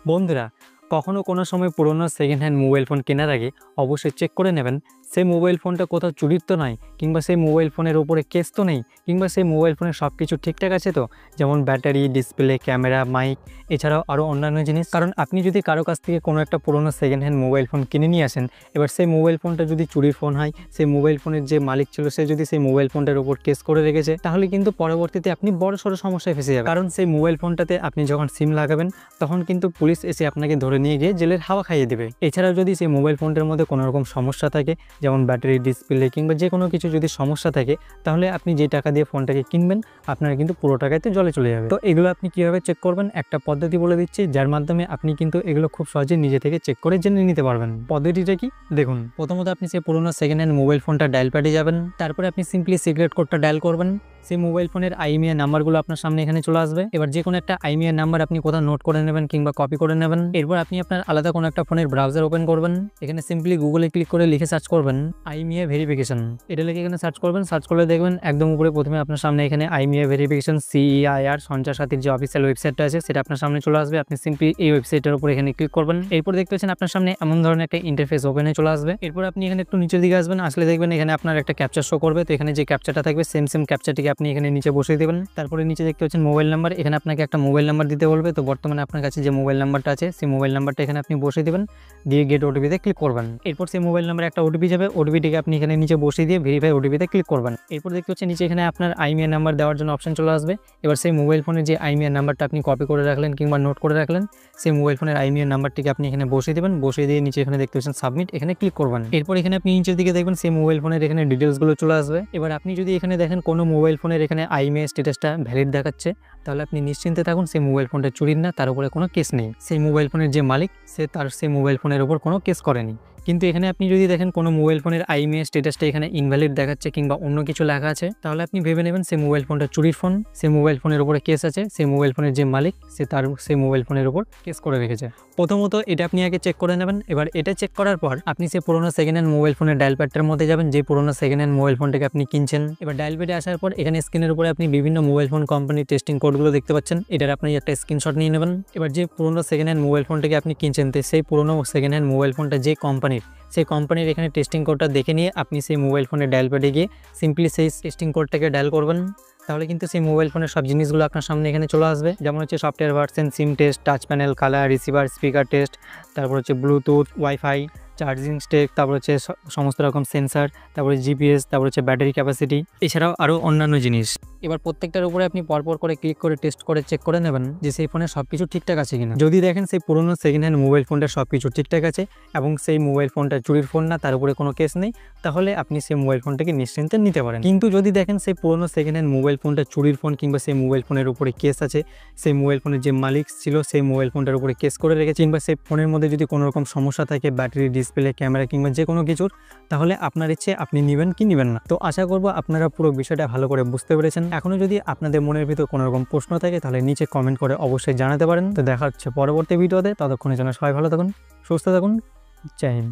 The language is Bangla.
বন্ধুরা, কখনো কোনো সময় পুরনো সেকেন্ড হ্যান্ড মোবাইল ফোন কেনার আগে অবশ্যই চেক করে নেবেন সেই মোবাইল ফোনটা কোথাও চুরির তো নয়, কিংবা সেই মোবাইল ফোনের ওপরে কেস তো নেই, কিংবা সেই মোবাইল ফোনের সব কিছু ঠিকঠাক আছে তো, যেমন ব্যাটারি, ডিসপ্লে, ক্যামেরা, মাইক, এছাড়াও আরও অন্যান্য জিনিস। কারণ আপনি যদি কারো কাছ থেকে কোনো একটা পুরনো সেকেন্ড হ্যান্ড মোবাইল ফোন কিনে নিয়ে আসেন, এবার সেই মোবাইল ফোনটা যদি চুরির ফোন হয়, সেই মোবাইল ফোনের যে মালিক ছিল সে যদি সেই মোবাইল ফোনটার ওপর কেস করে রেখেছে, তাহলে কিন্তু পরবর্তীতে আপনি বড়সড় সমস্যায় ফেসে যাবেন। কারণ সেই মোবাইল ফোনটাতে আপনি যখন সিম লাগাবেন তখন কিন্তু পুলিশ এসে আপনাকে ধরে নিয়ে গিয়ে জেলের হাওয়া খাইয়ে দেবে। এছাড়াও যদি সেই মোবাইল ফোনটার মধ্যে কোনো রকম সমস্যা থাকে, যেমন ব্যাটারি, ডিসপ্লে কিংবা যে কোনো কিছু যদি সমস্যা থাকে, তাহলে আপনি যে টাকা দিয়ে ফোনটাকে কিনবেন আপনার কিন্তু পুরো টাকাতে জলে চলে যাবে। তো এগুলো আপনি কিভাবে চেক করবেন, একটা পদ্ধতি বলে দিচ্ছি, যার মাধ্যমে আপনি কিন্তু এগুলো খুব সহজে নিজে থেকে চেক করে জেনে নিতে পারবেন। পদ্ধতিটা কি দেখুন। প্রথমত আপনি সেই পুরোনো সেকেন্ড হ্যান্ড মোবাইল ফোনটা ডায়াল প্যাডে যাবেন, তারপরে আপনি সিম্পলি সিক্রেট কোডটা ডায়াল করবেন। সেই মোবাইল ফোনের IMEI নাম্বারগুলো আপনার সামনে এখানে চলে আসবে। এবার যে কোনো একটা IMEI নাম্বার আপনি কোথাও নোট করে নেবেন কিংবা কপি করে নেবেন। এরপর আপনি আপনার আলাদা কোনো একটা ফোনের ব্রাউজার ওপেন করবেন। এখানে সিম্পলি গুগলে ক্লিক করে লিখে সার্চ করবেন IMEI ভেরিফিকেশন। এটা লিখে এখানে সার্চ করবেন। সার্চ করলে দেখবেন একদম উপরে প্রথমে আপনার সামনে এখানে IMEI ভেরিফিকেশন CEIR সঞ্চয় সাথীর যে অফিসিয়াল ওয়েবসাইটটা আছে সেটা আপনার সামনে চলে আসবে। আপনি সিম্পলি এই ওয়েবসাইটের উপর এখানে ক্লিক করবেন। এরপর দেখতে পাচ্ছেন আপনার সামনে এমন ধরনের একটা ইন্টারফেস ওপেন হয়ে চলে আসবে। এরপর আপনি এখানে একটু নিচের দিকে আসবেন, আসলে দেখবেন এখানে আপনার একটা ক্যাপচা শো করবে। তো এখানে যে ক্যাপচাটা থাকবে সেম ক্যাপচাটিকে আপনি এখানে নিচে বসিয়ে দেবেন। তারপরে নিচে দেখতে পাচ্ছেন মোবাইল নাম্বার, এখানে আপনাকে একটা মোবাইল নাম্বার দিতে বলবে। তো বর্তমানে আপনার কাছে যে মোবাইল নাম্বারটা আছে সেই মোবাইল নাম্বারটা এখানে আপনি বসিয়ে দেবেন, দিয়ে গেট ওটিপিতে ক্লিক করবেন। এরপর সেই মোবাইল নাম্বারে একটা ওটিপি যাবে, ওটিপিটিকে আপনি এখানে নিচে বসিয়ে দিয়ে ভেরিফাই ওটিপিতে ক্লিক করবেন। এরপর দেখতে পাচ্ছেন নিচে এখানে আপনার IMEI নাম্বার দেওয়ার জন্য অপশন চলে আসবে। এবার সেই মোবাইল ফোনের যে IMEI নাম্বারটা আপনি কপি করে রাখলেন কিংবা নোট করে রাখলেন, সেই মোবাইল ফোনের IMEI নাম্বারটিকে আপনি এখানে বসিয়ে দেবেন। বসিয়ে দিয়ে নিচে এখানে দেখতে পাচ্ছেন সাবমিট, এখানে ক্লিক করবেন। এরপর এখানে আপনি নিচের দিকে দেখবেন সেই মোবাইল ফোনের এখানে ডিটেলসগুলো চলে আসবে। এবার আপনি যদি এখানে দেখেন কোনো মোবাইল ফোনের এখানে IMEI স্ট্যাটাসটা ভ্যালিড দেখাচ্ছে, তাহলে আপনি নিশ্চিন্তে থাকুন সেই মোবাইল ফোনটা চুরির না, তার উপরে কোনো কেস নেই। সেই মোবাইল ফোনের যে মালিক সে তার সেই মোবাইল ফোনের উপর কোনো কেস করেনি। কিন্তু এখানে আপনি যদি দেখেন কোনো মোবাইল ফোনের IMEI স্ট্যাটাসটা এখানে ইনভ্যালিড দেখাচ্ছে কিংবা অন্য কিছু লেখা আছে, তাহলে আপনি ভেবে নেবেন সেই মোবাইল ফোনটা চুরির ফোন, সেই মোবাইল ফোনের উপরে কেস আছে, সেই মোবাইল ফোনের যে মালিক সে তার সেই মোবাইল ফোনের উপর কেস করে রেখেছে। প্রথমত এটা আপনি আগে চেক করে নেবেন। এবার এটা চেক করার পর আপনি সেই পুরোনো সেকেন্ড হ্যান্ড মোবাইল ফোনের ডায়াল প্যাডটার মধ্যে যাবেন, যে পুরোনো সেকেন্ড হ্যান্ড মোবাইল ফোনটাকে আপনি কিনছেন। এবার ডায়াল প্যাডে আসার পর এখানে স্ক্রিনের উপরে আপনি বিভিন্ন মোবাইল ফোন কোম্পানির টেস্টিং কোডগুলো দেখতে পাচ্ছেন। এটার আপনি একটা স্ক্রিনশট নিয়ে নেবেন। এবার যে পুরোনো সেকেন্ড হ্যান্ড মোবাইল ফোনটাকে আপনি কিনছেন, সেই পুরোনো সেকেন্ড হ্যান্ড মোবাইল ফোনটা যে কোম্পানির, সেই কোম্পানির এখানে টেস্টিং কোডটা দেখে নিয়ে আপনি সেই মোবাইল ফোনের ডায়াল প্যাডে গিয়ে সিম্পলি সেই টেস্টিং কোডটাকে ডায়াল করবেন। তাহলে কিন্তু সেই মোবাইল ফোনের সব জিনিসগুলো আপনার সামনে এখানে চলে আসবে, যেমন হচ্ছে software version, SIM test, touch panel, colour, receiver, speaker test, তারপর হচ্ছে ব্লুটুথ, ওয়াইফাই, চার্জিং স্টেক, তারপর হচ্ছে সমস্ত রকম সেন্সার, তারপরে GPS, তারপর হচ্ছে ব্যাটারি ক্যাপাসিটি, এছাড়াও আরও অন্যান্য জিনিস। এবার প্রত্যেকটার উপরে আপনি পরপর করে ক্লিক করে টেস্ট করে চেক করে নেবেন যে সেই ফোনে সব কিছু ঠিকঠাক আছে কিনা। যদি দেখেন সেই পুরোনো সেকেন্ড হ্যান্ড মোবাইল ফোনটা সব কিছু ঠিকঠাক আছে এবং সেই মোবাইল ফোনটা চুরির ফোন না, তার উপরে কোনো কেস নেই, তাহলে আপনি সেই মোবাইল ফোনটাকে নিশ্চিন্তে নিতে পারেন। কিন্তু যদি দেখেন সেই পুরোনো সেকেন্ড হ্যান্ড মোবাইল ফোনটা চুরির ফোন কিংবা সেই মোবাইল ফোনের উপরে কেস আছে, সেই মোবাইল ফোনের যে মালিক ছিল সেই মোবাইল ফোনটার উপরে কেস করে রেখেছে, কিংবা সেই ফোনের মধ্যে যদি কোনো রকম সমস্যা থাকে, ব্যাটারি, ডিসপ্লে, ক্যামেরা কিংবা যে কোনো কিছুর, তাহলে আপনার ইচ্ছে আপনি নেবেন কি নেবেন না। তো আশা করবো আপনারা পুরো বিষয়টা ভালো করে বুঝতে পেরেছেন। এখনো যদি আপনাদের মনের ভিতর কোনো রকম প্রশ্ন থাকে তাহলে নিচে কমেন্ট করে অবশ্যই জানাতে পারেন। তো দেখা হচ্ছে পরবর্তী ভিডিওতে, ততক্ষণের জন্য সবাই ভালো থাকুন, সুস্থ থাকুন, জয় হিন্দ।